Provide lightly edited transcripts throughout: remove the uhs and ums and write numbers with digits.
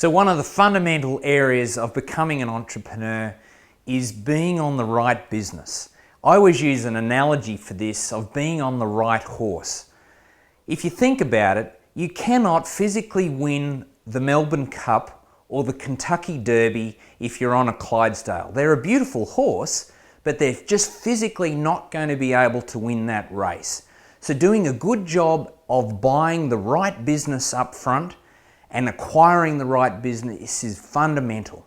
So one of the fundamental areas of becoming an entrepreneur is being on the right business. I always use an analogy for this of being on the right horse. If you think about it, you cannot physically win the Melbourne Cup or the Kentucky Derby if you're on a Clydesdale. They're a beautiful horse, but they're just physically not going to be able to win that race. So doing a good job of buying the right business up front and acquiring the right business is fundamental.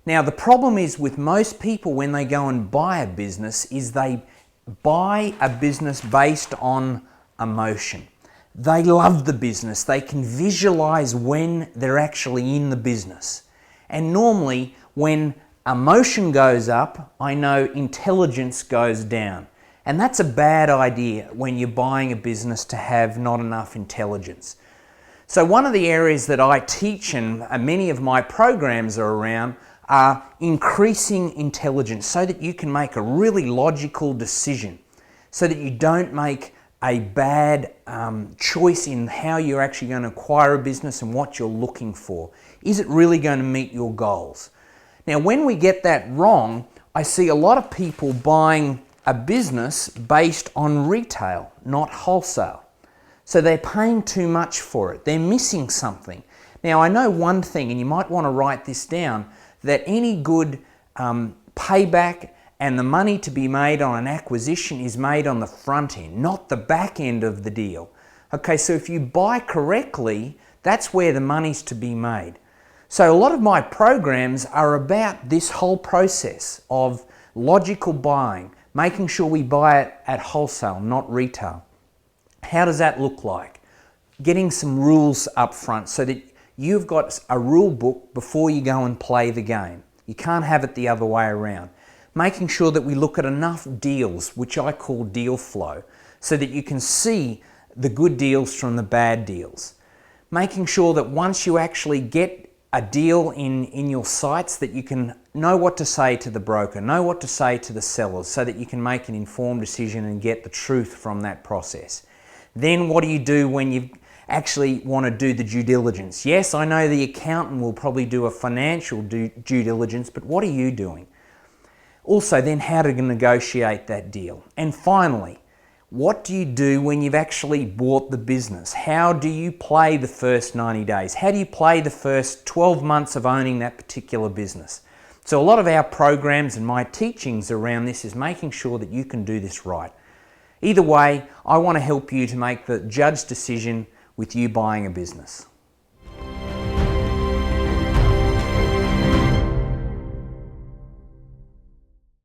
Now, the problem is with most people when they go and buy a business is they buy a business based on emotion. They love the business. They can visualize when they're actually in the business. And normally when emotion goes up, I know intelligence goes down. And that's a bad idea when you're buying a business to have not enough intelligence. So one of the areas that I teach and many of my programs are around are increasing intelligence so that you can make a really logical decision, so that you don't make a bad choice in how you're actually going to acquire a business and what you're looking for. Is it really going to meet your goals? Now, when we get that wrong, I see a lot of people buying a business based on retail, not wholesale. So they're paying too much for it. They're missing something. Now, I know one thing, and you might want to write this down, that any good payback and the money to be made on an acquisition is made on the front end, not the back end of the deal. Okay, so if you buy correctly, that's where the money's to be made. So a lot of my programs are about this whole process of logical buying, making sure we buy it at wholesale, not retail. How does that look like? Getting some rules up front so that you've got a rule book before you go and play the game. You can't have it the other way around. Making sure that we look at enough deals, which I call deal flow, so that you can see the good deals from the bad deals. Making sure that once you actually get a deal in your sights, that you can know what to say to the broker, know what to say to the sellers, so that you can make an informed decision and get the truth from that process. Then what do you do when you actually want to do the due diligence? Yes, I know the accountant will probably do a financial due diligence, but what are you doing? Also, then how to negotiate that deal. And finally, what do you do when you've actually bought the business? How do you play the first 90 days? How do you play the first 12 months of owning that particular business? So a lot of our programs and my teachings around this is making sure that you can do this right. Either way, I want to help you to make the judged decision with you buying a business.